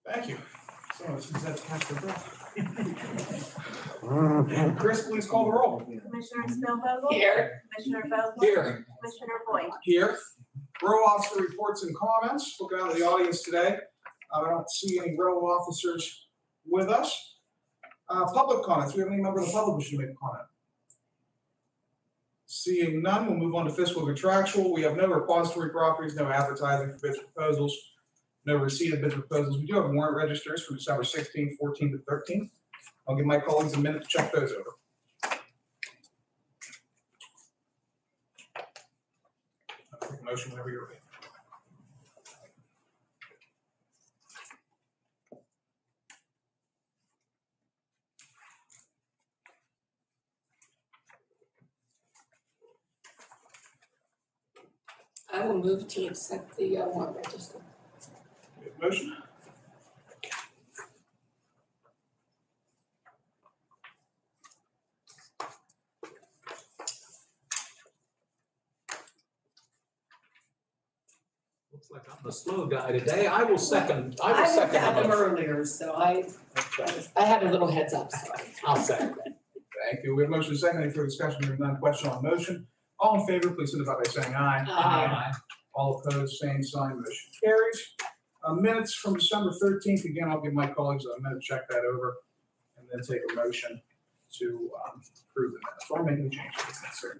Thank you. So since that's catch their breath. Chris, please call the roll. Commissioner Spielvogel? Here. Commissioner Vogel? Here. Commissioner Boyd? Here. Row officer reports and comments. Looking out at the audience today. I don't see any row officers with us. Public comments. Do we have any member of the public wishing to make a comment? Seeing none, we'll move on to fiscal contractual. We have no repository properties, no advertising for bids proposals, no receipt of bids proposals. We do have warrant registers for December 16th, 14th, and 13th. I'll give my colleagues a minute to check those over. I'll take a motion whenever you're ready. I will move to accept the warrant register. We have a motion. Looks like I'm the slow guy today. I will second. I looked second at the them motion. earlier, so I had a little heads up. So. I'll second. Thank you. We have a motion second. Any further discussion? Hearing none. Question on motion. All in favor, please signify by saying aye. Aye. All opposed, same sign. Motion carries. Minutes from December 13th. Again, I'll give my colleagues a minute to check that over and then take a motion to approve the minutes. So I'll make any changes if necessary.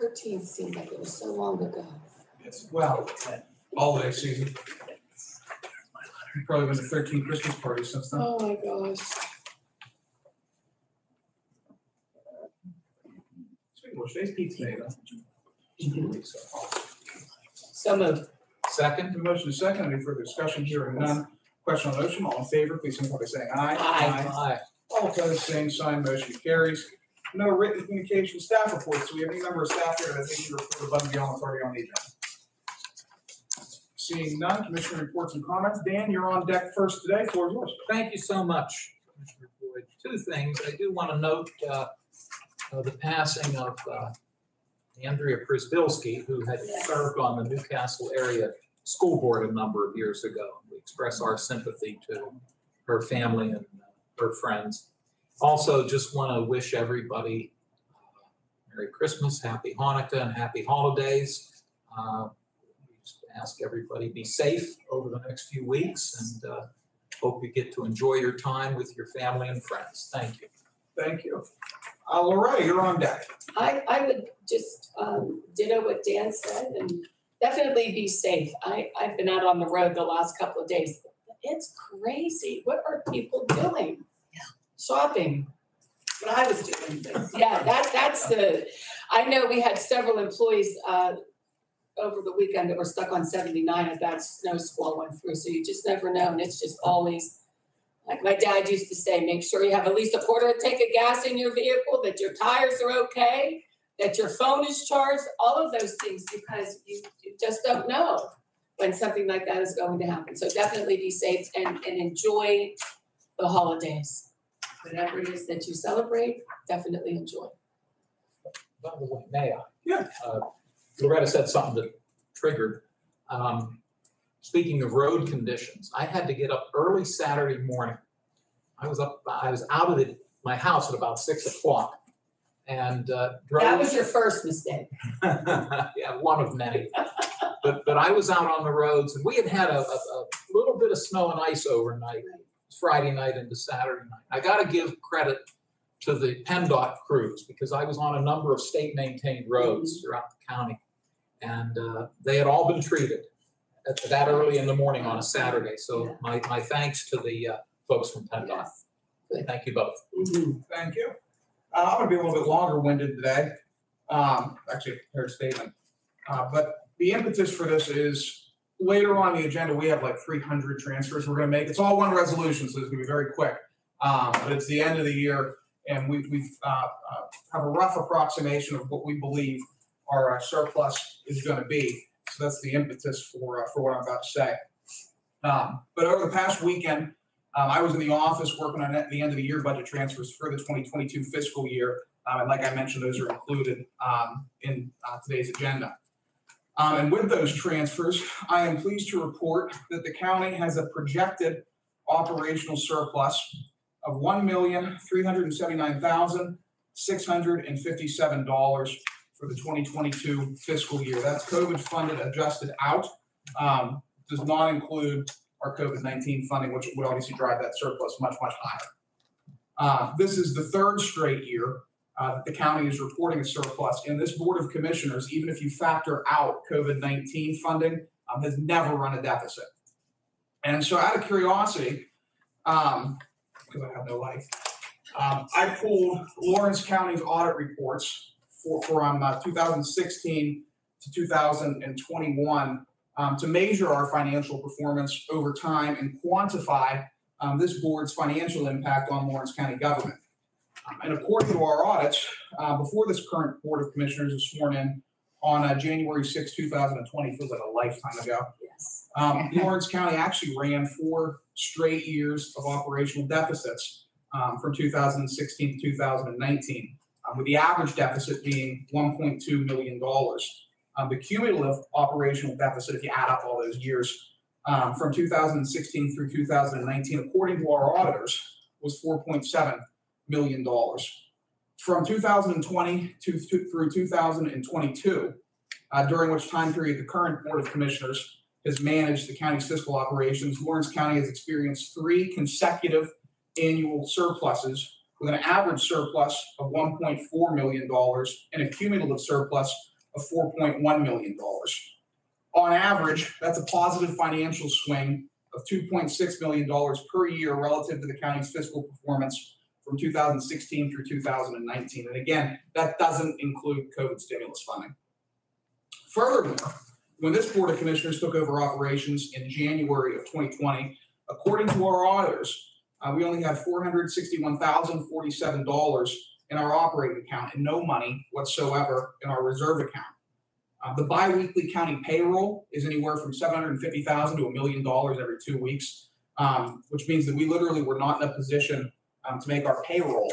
13th seemed like it was so long ago. Yes. Well, holiday season. Probably been to 13 Christmas parties since then. Oh my gosh. Speaking of which, today's pizza day, though. So moved. Second. The motion is second. Any further discussion? Hearing none. Question on motion. All in favor, please signify by saying aye. Aye. All opposed, same sign. Motion carries. No written communication staff reports. Do we have any member of staff here that has anything to report above and beyond what's already on the agenda? Seeing none, commissioner reports and comments. Dan, you're on deck first today. Floor is yours. Thank you so much, Commissioner Boyd. Two things. I do want to note the passing of Andrea Przbilski, who had served on the Newcastle area school board a number of years ago. We express our sympathy to her family and her friends. Also, just want to wish everybody Merry Christmas, Happy Hanukkah, and Happy Holidays. Just ask everybody be safe over the next few weeks, and hope you get to enjoy your time with your family and friends. Thank you. Thank you. Loretta, you're on deck. I would just ditto what Dan said and definitely be safe. I've been out on the road the last couple of days. It's crazy. What are people doing? Shopping. What I was doing. But yeah, that's the. I know we had several employees over the weekend that were stuck on 79 as that snow squall went through. So you just never know, and it's just always. Like my dad used to say, make sure you have at least a quarter tank of gas in your vehicle, that your tires are okay, that your phone is charged, all of those things, because you just don't know when something like that is going to happen. So definitely be safe and enjoy the holidays. Whatever it is that you celebrate, definitely enjoy. By the way, may I? Yeah. Loretta said something that triggered. Speaking of road conditions, I had to get up early Saturday morning. I was out of my house at about 6 o'clock and drove. That was your first mistake. Yeah, one of many. But I was out on the roads, and we had a little bit of snow and ice overnight, Friday night into Saturday night. I got to give credit to the PennDOT crews because I was on a number of state-maintained roads throughout the county, and they had all been treated that early in the morning on a Saturday. So my thanks to the folks from PennDOT. Yes. Thank you both. Mm-hmm. Thank you. I'm going to be a little bit longer-winded today. Actually, a prepared statement. But the impetus for this is later on the agenda, we have like 300 transfers we're going to make. It's all one resolution, so it's going to be very quick. But it's the end of the year, and we have a rough approximation of what we believe our surplus is going to be. So that's the impetus for what I'm about to say. But over the past weekend, I was in the office working on the end of the year budget transfers for the 2022 fiscal year. And like I mentioned, those are included in today's agenda. And with those transfers, I am pleased to report that the county has a projected operational surplus of $1,379,657 for the 2022 fiscal year. That's COVID funded adjusted out. Does not include our COVID-19 funding, which would obviously drive that surplus much, much higher. This is the third straight year that the county is reporting a surplus, and this Board of Commissioners, even if you factor out COVID-19 funding, has never run a deficit. And so out of curiosity, because I have no life, I pulled Lawrence County's audit reports from 2016 to 2021 to measure our financial performance over time and quantify this board's financial impact on Lawrence County government. And according to our audits, before this current Board of Commissioners was sworn in on January 6, 2020, feels like a lifetime ago, Yes. Lawrence County actually ran 4 straight years of operational deficits from 2016 to 2019, with the average deficit being $1.2 million. The cumulative operational deficit, if you add up all those years, from 2016 through 2019, according to our auditors, was $4.7 million. From 2020 through 2022, during which time period the current Board of Commissioners has managed the county's fiscal operations, Lawrence County has experienced 3 consecutive annual surpluses with an average surplus of $1.4 million and a cumulative surplus of $4.1 million. On average, that's a positive financial swing of $2.6 million per year relative to the county's fiscal performance from 2016 through 2019. And again, that doesn't include COVID stimulus funding. Furthermore, when this Board of Commissioners took over operations in January of 2020, according to our auditors, we only had $461,047 in our operating account and no money whatsoever in our reserve account. The biweekly county payroll is anywhere from $750,000 to $1 million every 2 weeks, which means that we literally were not in a position to make our payroll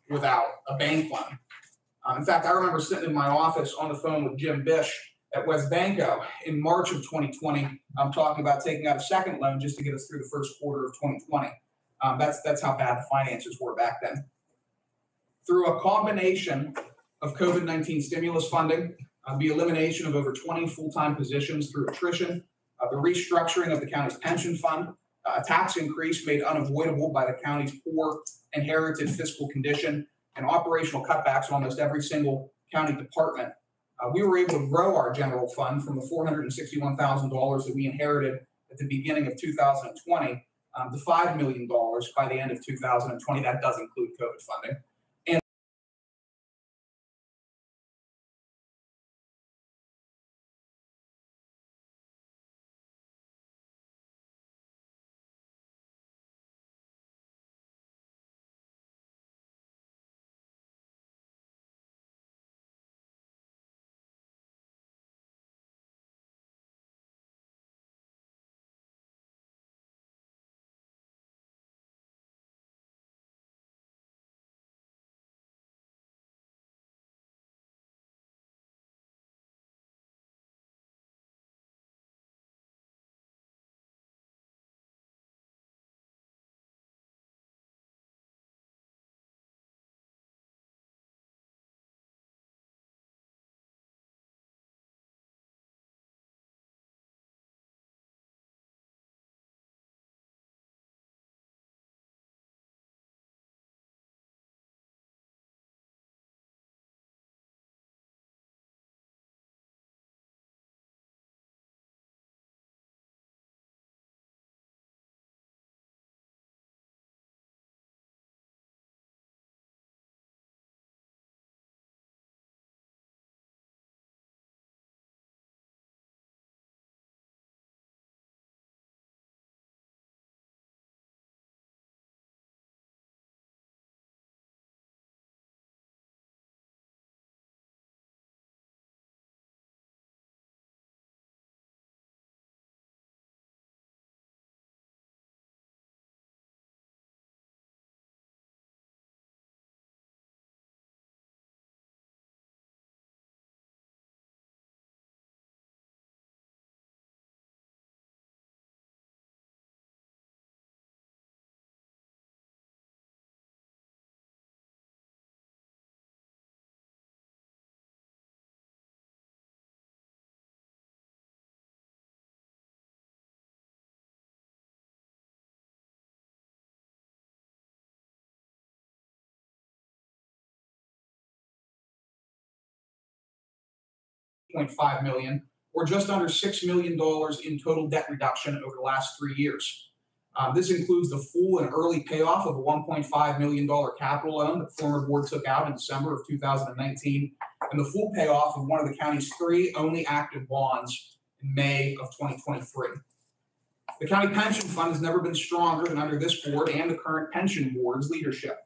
without a bank loan. In fact, I remember sitting in my office on the phone with Jim Bish at West Banco in March of 2020, talking about taking out a second loan just to get us through the first quarter of 2020. That's how bad the finances were back then. Through a combination of COVID-19 stimulus funding, the elimination of over 20 full-time positions through attrition, the restructuring of the county's pension fund, a tax increase made unavoidable by the county's poor inherited fiscal condition, and operational cutbacks in almost every single county department, we were able to grow our general fund from the $461,000 that we inherited at the beginning of 2020 to $5 million by the end of 2020. That does include COVID funding. $8.5 million, or just under $6 million in total debt reduction over the last 3 years. This includes the full and early payoff of a $1.5 million capital loan that the former board took out in December of 2019, and the full payoff of one of the county's 3 only active bonds in May of 2023. The county pension fund has never been stronger than under this board and the current pension board's leadership.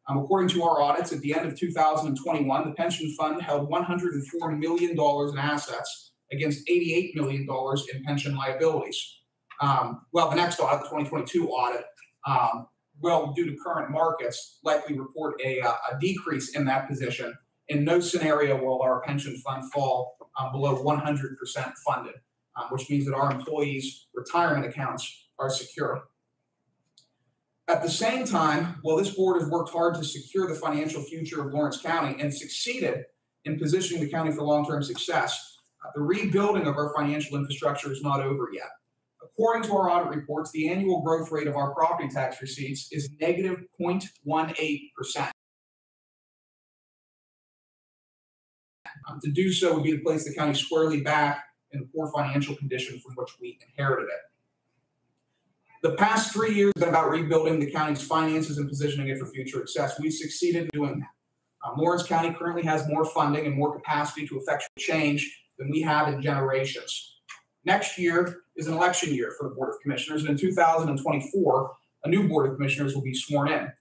According to our audits, at the end of 2021, the pension fund held $104 million in assets against $88 million in pension liabilities. The next audit, the 2022 audit, will, due to current markets, likely report a decrease in that position. In no scenario will our pension fund fall below 100% funded, which means that our employees' retirement accounts are secure. At the same time, while this board has worked hard to secure the financial future of Lawrence County and succeeded in positioning the county for long-term success, the rebuilding of our financial infrastructure is not over yet. According to our audit reports, the annual growth rate of our property tax receipts is negative 0.18%. To do so would be to place the county squarely back in the poor financial condition from which we inherited it. The past 3 years have been about rebuilding the county's finances and positioning it for future success. We've succeeded in doing that. Lawrence County currently has more funding and more capacity to effect change than we have in generations. Next year is an election year for the Board of Commissioners, and in 2024, a new Board of Commissioners will be sworn in.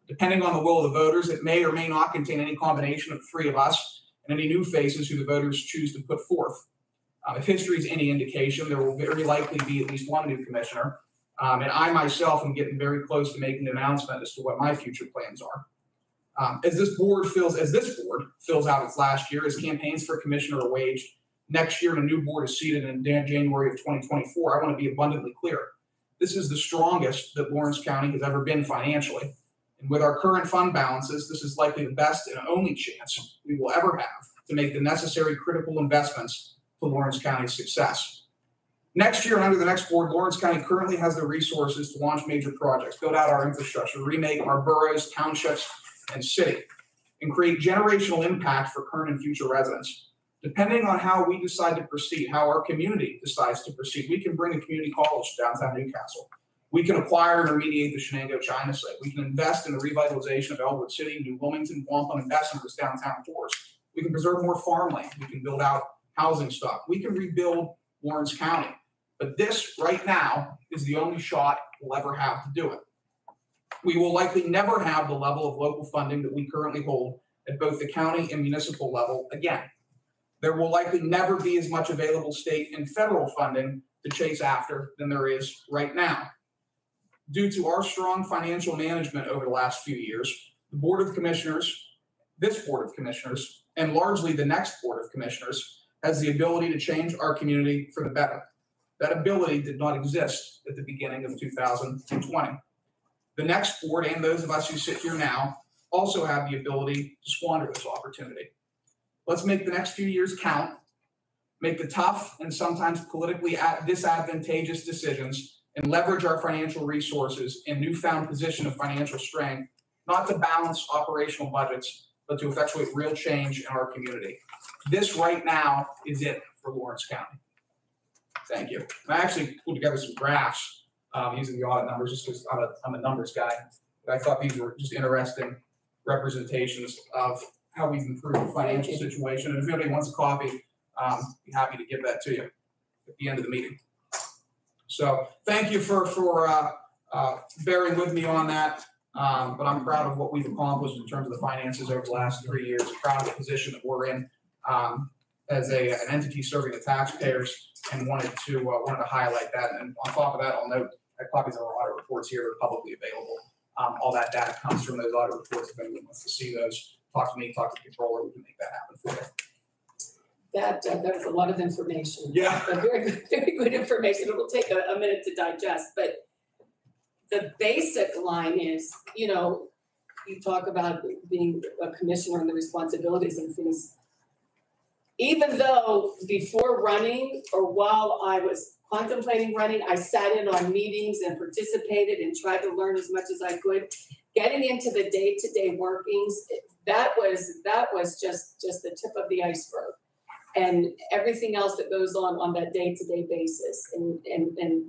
Depending on the will of the voters, it may or may not contain any combination of the 3 of us and any new faces who the voters choose to put forth. If history is any indication, there will very likely be at least one new commissioner. And I myself am getting very close to making an announcement as to what my future plans are. As this board fills out its last year, as campaigns for commissioner are waged, next year and a new board is seated in January of 2024, I want to be abundantly clear. This is the strongest that Lawrence County has ever been financially. And with our current fund balances, this is likely the best and only chance we will ever have to make the necessary critical investments to Lawrence County's success. Next year and under the next board, Lawrence County currently has the resources to launch major projects, build out our infrastructure, remake our boroughs, townships, and city, and create generational impact for current and future residents. Depending on how we decide to proceed, how our community decides to proceed, we can bring a community college to downtown Newcastle. We can acquire and remediate the Shenango China site. We can invest in the revitalization of Elwood City, New Wilmington, Wampum, and Bessemer's downtown cores. We can preserve more farmland. We can build out housing stock. We can rebuild Lawrence County. But this, right now, is the only shot we'll ever have to do it. We will likely never have the level of local funding that we currently hold at both the county and municipal level again. There will likely never be as much available state and federal funding to chase after than there is right now. Due to our strong financial management over the last few years, the Board of Commissioners, this Board of Commissioners, and largely the next Board of Commissioners, has the ability to change our community for the better. That ability did not exist at the beginning of 2020. The next board and those of us who sit here now also have the ability to squander this opportunity. Let's make the next few years count, make the tough and sometimes politically disadvantageous decisions, and leverage our financial resources and newfound position of financial strength, not to balance operational budgets, but to effectuate real change in our community. This right now is it for Lawrence County. Thank you. I actually pulled together some graphs using the audit numbers just because I'm a numbers guy. But I thought these were just interesting representations of how we've improved the financial situation. And if anybody wants a copy, be happy to give that to you at the end of the meeting. So thank you for bearing with me on that. But I'm proud of what we've accomplished in terms of the finances over the last 3 years. Proud of the position that we're in as an entity serving the taxpayers, and wanted to highlight that. And on top of that, I'll note that copies of our audit reports here are publicly available. All that data comes from those audit reports. If anyone wants to see those, talk to me, talk to the controller. We can make that happen for you. That was a lot of information. Yeah. But very good information. It will take a minute to digest. But the basic line is, you talk about being a commissioner and the responsibilities and things. Even though before running or while I was contemplating running, I sat in on meetings and participated and tried to learn as much as I could. Getting into the day-to-day workings, that was just the tip of the iceberg. and everything else that goes on that day-to-day basis, and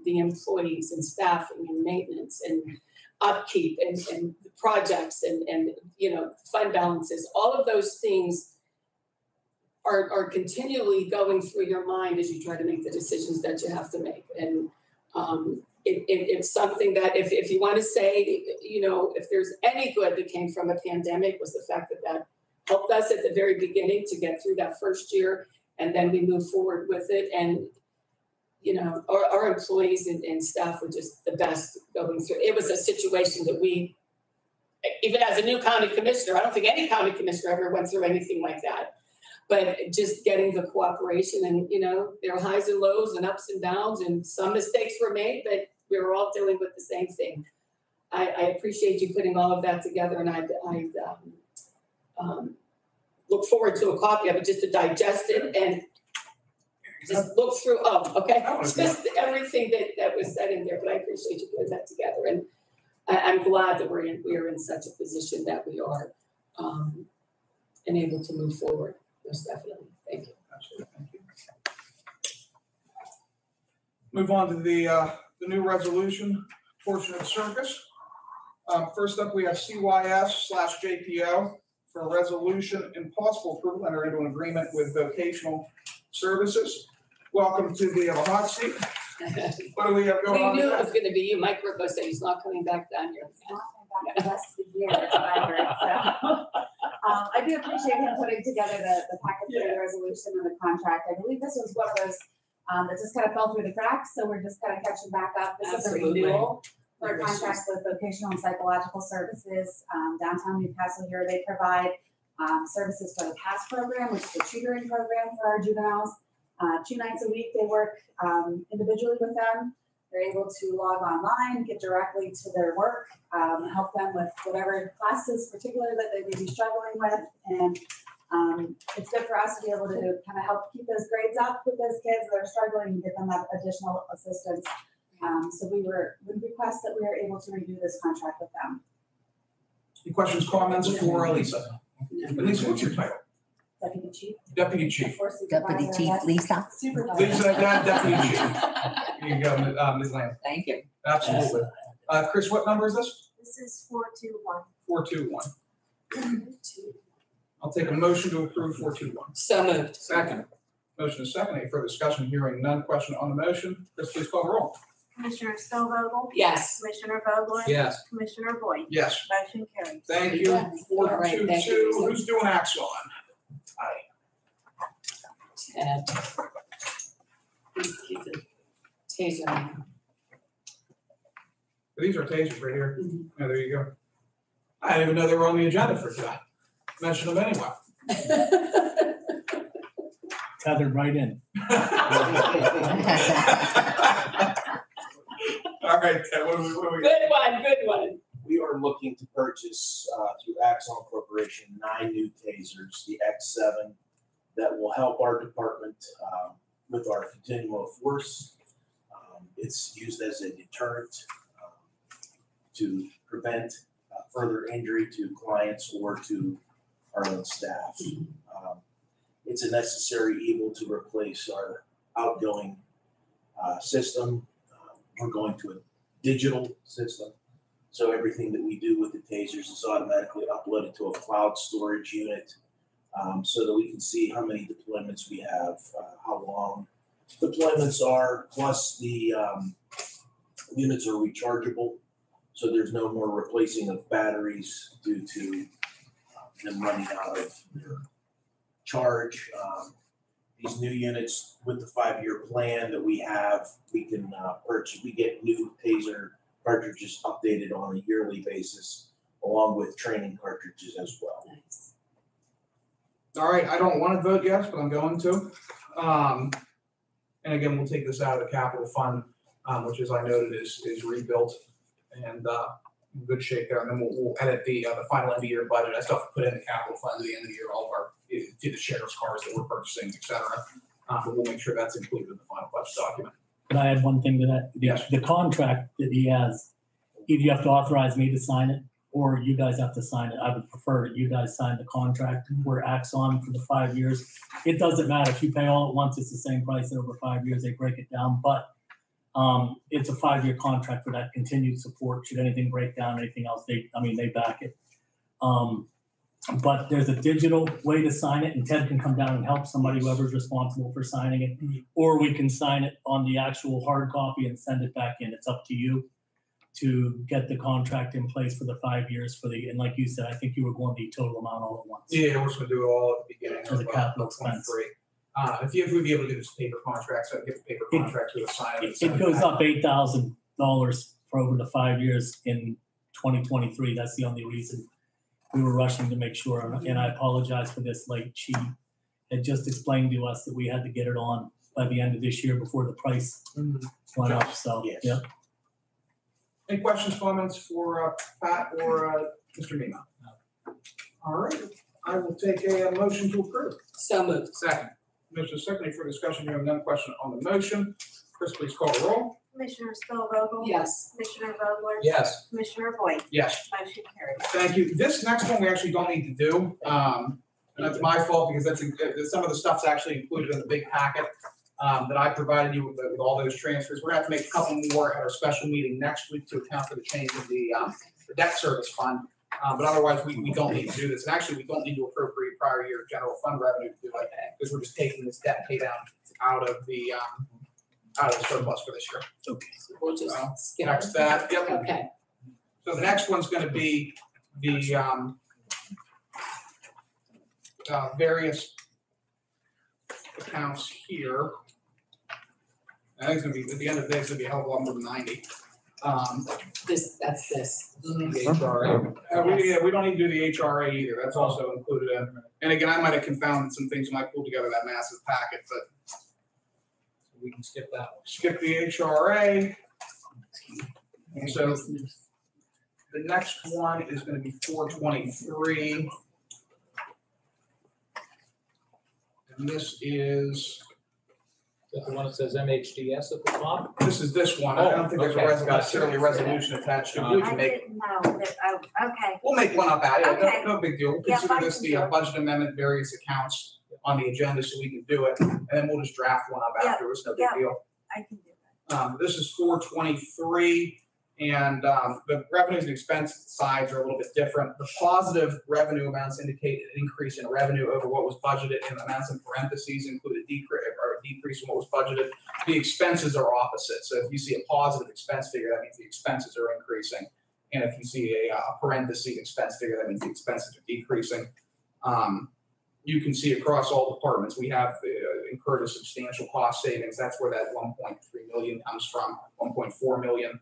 the employees and staffing and maintenance and upkeep and projects and fund balances, all of those things are continually going through your mind as you try to make the decisions that you have to make. And it's something that if you want to say, if there's any good that came from a pandemic, was the fact that helped us at the very beginning to get through that first year, and then we move forward with it. And our employees and staff were just the best going through. It was a situation that we, even as a new county commissioner, I don't think any county commissioner ever went through anything like that. But just getting the cooperation, and there are highs and lows and ups and downs, and some mistakes were made, but we were all dealing with the same thing. I appreciate you putting all of that together, and I look forward to a copy of it just to digest it and just look through. Oh, okay. Just everything that was said in there, but I appreciate you putting that together, and I'm glad that we are in such a position that we are and able to move forward. Most definitely. Thank you. Absolutely. Thank you. Move on to the new resolution portion of the circus. First up, we have CYS/JPO for a resolution and possible approval enter into an agreement with vocational services. Welcome to the hot seat. What do we have going on? We knew it was going to be you. Mike Rocco said he's not coming back down here. It's not coming back the rest of the year, as I heard, so. I do appreciate him putting together the packet for the resolution and the contract. I believe this was one of those that just kind of fell through the cracks, so we're just kind of catching back up. This Absolutely. is a renewal for a contract with vocational and psychological services. Downtown Newcastle here, they provide services for the PASS program, which is a tutoring program for our juveniles. 2 nights a week, they work individually with them. They're able to log online, get directly to their work, help them with whatever classes particularly that they may be struggling with. And it's good for us to be able to kind of help keep those grades up with those kids that are struggling and give them that additional assistance. So we request that we are able to renew this contract with them. Any questions, comments for Lisa? Lisa, what's your title? Deputy Chief. Deputy Chief. Deputy Chief Lisa. Supervisor. Lisa, Deputy Chief. Here you go, Ms. Lamb. Thank you. Absolutely. Chris, what number is this? This is 421. 421. I'll take a motion to approve 421. So moved. Second. Motion is second. Any further discussion? Hearing none. Question on the motion. Chris, please call the roll. Commissioner Spielvogel? Yes. Commissioner Vogler? Yes. Commissioner Boyd? Yes. Motion carries. Thank you. Yes. All right, thank you, 422. Lisa. Who's doing Axon? Aye. Ted. He's a taser man. These are tasers right here. Mhm. Yeah, there you go. I didn't even know they were on the agenda for today. Mention them anyway. Tethered right in. All right, Ted, what do we Good one. We are looking to purchase through Axon Corporation 9 new tasers, the X7, that will help our department with our continuum of force. It's used as a deterrent to prevent further injury to clients or to our own staff. It's a necessary evil to replace our outgoing system. We're going to a digital system. So everything that we do with the tasers is automatically uploaded to a cloud storage unit so that we can see how many deployments we have, how long deployments are, plus the units are rechargeable. So there's no more replacing of batteries due to them running out of their charge. These new units with the 5-year plan that we have, we can purchase. We get new taser cartridges updated on a yearly basis, along with training cartridges as well. Nice. All right, I don't want to vote yes, but I'm going to. And again, we'll take this out of the capital fund, which, as I noted, is rebuilt and in good shape there. And then we'll edit the final end of year budget. I still have to put in the capital fund at the end of the year, all of our to the sheriff's cars that we're purchasing, et cetera. But we'll make sure that's included in the final budget document. Can I add one thing to that? Yes. The contract that he has, either you have to authorize me to sign it, or you guys have to sign it. I would prefer that you guys sign the contract where Axon for the 5 years. It doesn't matter if you pay all at once, it's the same price over 5 years, they break it down, but it's a 5-year contract for that continued support. Should anything break down, anything else, they back it. But there's a digital way to sign it, and Ted can come down and help somebody, whoever's responsible for signing it. Or we can sign it on the actual hard copy and send it back in. It's up to you to get the contract in place for the 5 years and like you said, I think you were going the total amount all at once. Yeah, we're just gonna do it all at the beginning As a of capital expense. 23. If we'd be able to do this paper contract, so I'd get the paper contract to assign it. It goes up $8,000 for over the 5 years in 2023. That's the only reason we were rushing to make sure. And I apologize for this late. She had just explained to us that we had to get it on by the end of this year before the price went up. So, Yes. yeah. Any questions, comments for Pat or Mr. Mima? All right, I will take a motion to approve. So moved. Second. Motion is second for discussion. You have none. Question on the motion. Chris, please call the roll. Commissioner Spielvogel? Yes. Commissioner Vogler? Yes. Commissioner Boyd? Yes. Motion carries. Thank you. This next one we actually don't need to do. And that's my fault because some of the stuff's actually included in the big packet that I provided you with all those transfers. We're gonna have to make a couple more at our special meeting next week to account for the change in the debt service fund. But otherwise, we don't need to do this. And actually, we don't need to appropriate prior year general fund revenue to do it because we're just taking this debt pay down out of the surplus for this year. Okay. So we'll just skip. Next that, yep. Okay. So the next one's gonna be the various accounts here. I think it's gonna be, at the end of the day, it's gonna be a hell of a lot more than 90. That's this. The HRA. We don't need to do the HRA either. That's also included in. And again, I might have confounded some things when I pulled together that massive packet, but We can skip that one. skip the HRA. And so the next one is gonna be 423. And this is Is that the one that says MHDS at the top? this one. I don't think there's Okay, gotcha. necessarily a resolution attached to it. We can I make, didn't know that, okay. we'll make one up out of it. Okay. No big deal. We'll Yeah, consider I this can the do it. budget amendment, various accounts on the agenda so we can do it. And then we'll just draft one up Yeah, afterwards. No big yeah. deal. I can do that. This is 423, and the revenues and expense sides are a little bit different. The positive revenue amounts indicate an increase in revenue over what was budgeted, and amounts in parentheses include a decrease in what was budgeted. The expenses are opposite. So if you see a positive expense figure, that means the expenses are increasing. And if you see a parenthesis expense figure, that means the expenses are decreasing. You can see across all departments, we have incurred a substantial cost savings. That's where that 1.3 million comes from, 1.4 million.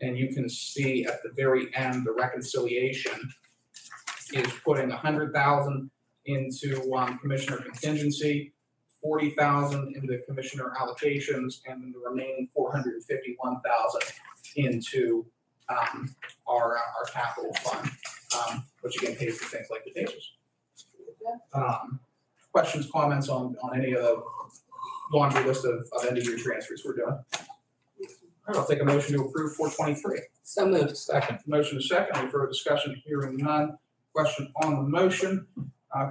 And you can see at the very end, the reconciliation is putting 100,000 into commissioner contingency, 40,000 into commissioner allocations, and then the remaining 451,000 into our capital fund, which again pays for things like the tasers. Questions, comments on any of the laundry list of end of year transfers we're doing? All right, I'll take a motion to approve 423. So moved. Second. Motion is second. Any further discussion? Hearing none. Question on the motion.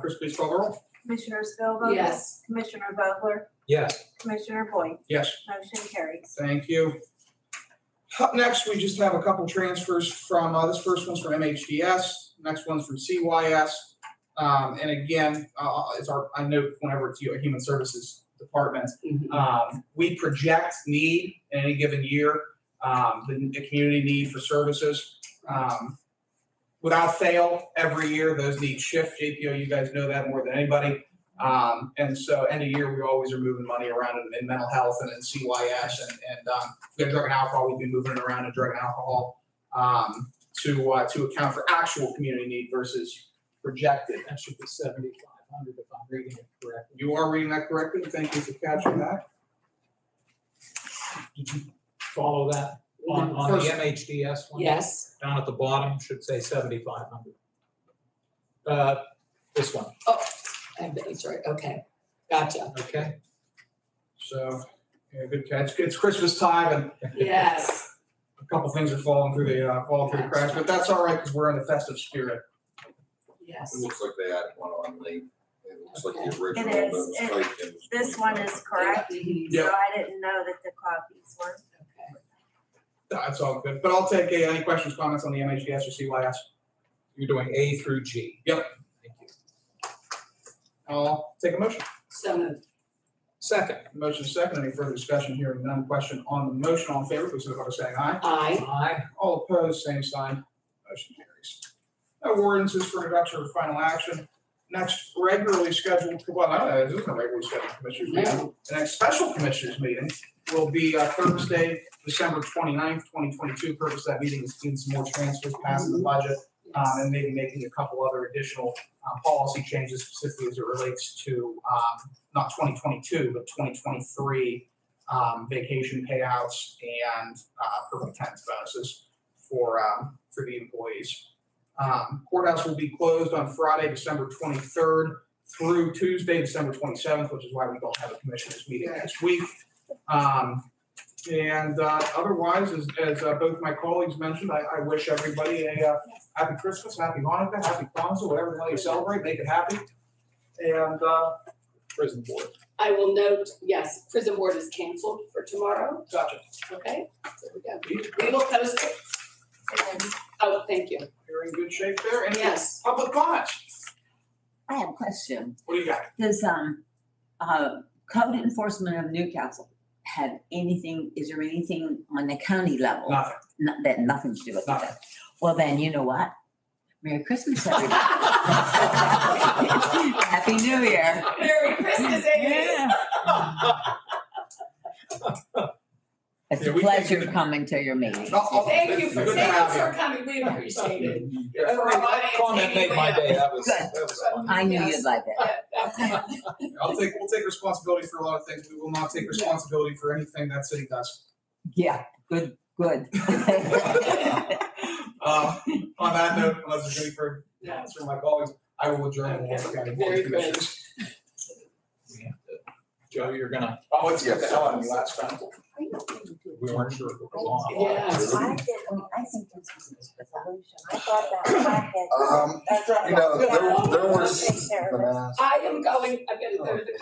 Chris, please call the roll. Commissioner Spielvogel? Yes. Commissioner Vogler? Yes. Commissioner Boyd? Yes. Motion carries. Thank you. Up next, we just have a couple transfers from, this first one's from MHDS, next one's from CYS. And again, it's I note whenever it's a human services department, we project need in any given year, the community need for services. Without fail, every year those needs shift. JPO, you guys know that more than anybody. And so end of year, we always are moving money around in mental health and in CYS and we have drug and alcohol, we've been moving it around in drug and alcohol to account for actual community need versus projected. That should be 7,500 if I'm reading it correctly. You are reading that correctly. Thank you for catching that. Did you follow that on the MHDS one? Yes. Down at the bottom should say 7,500. This one, That's right. Okay. Gotcha. okay? So, yeah, good catch. It's Christmas time and Yes. a couple things are falling through the cracks, but that's all right, because we're in the festive spirit. Yes. It looks like they added one on late. It looks like the original. It is. that was typed in was This one 25. is correct, Mhm. Yeah. so I didn't know that the copies were. Okay. That's all good, but I'll take any questions, comments on the MHDS or CYS. You're doing A through G. Yep. Thank you. I'll take a motion. So moved. Second, Motion second, any further discussion here, none, question on the motion, all in favor, please signify by saying aye. Aye. aye. All opposed, same sign, motion carries. No ordinances for introduction or final action. Next regularly scheduled, well, no, this isn't a regularly scheduled commissioners meeting. The next special commissioners meeting will be Thursday, December 29th, 2022. Purpose of that meeting is doing some more transfers, passing the budget, and maybe making a couple other additional policy changes specifically as it relates to not 2022, but 2023 vacation payouts and perfect attendance bonuses for the employees. Courthouse will be closed on Friday, December 23rd through Tuesday, December 27th, which is why we don't have a commissioners meeting next week. And otherwise, as both my colleagues mentioned, I wish everybody a happy Christmas, happy Hanukkah, happy Kwanzaa, whatever the hell you celebrate, make it happy. And Prison board. I will note, yes, prison board is canceled for tomorrow, gotcha. okay? There we go. We will post it. Oh, thank you. You're in good shape there. Any Yes. public comments? I have a question. What do you got? Does, code enforcement of Newcastle have anything, is there anything on the county level? Nothing. That nothing to do with Nothing. that? Well, then, you know what? Merry Christmas, everybody. Happy New Year. Merry Christmas, Amy. It's Yeah, a we pleasure think- coming to your meeting. Thank you for, Good to have you. coming, we appreciate it. Yeah. For our audience, Comment Amy, made we my have- day. That was Good. fun. I knew Yes. you'd like it. Yeah. We'll take responsibility for a lot of things. We will not take responsibility for anything that city does. Yeah, good. On that note, unless there's any further Yeah. comments from my colleagues, I will adjourn the Warren County Board of Very good. Commissioners. We have to- Joe, you're gonna, Oh, it's get the hell out of me last time. we weren't sure if it was on. Yes. I think this was a resolution. I thought that packet. You know, there was, Take care of it. bananas. I am going, I'm gonna go to the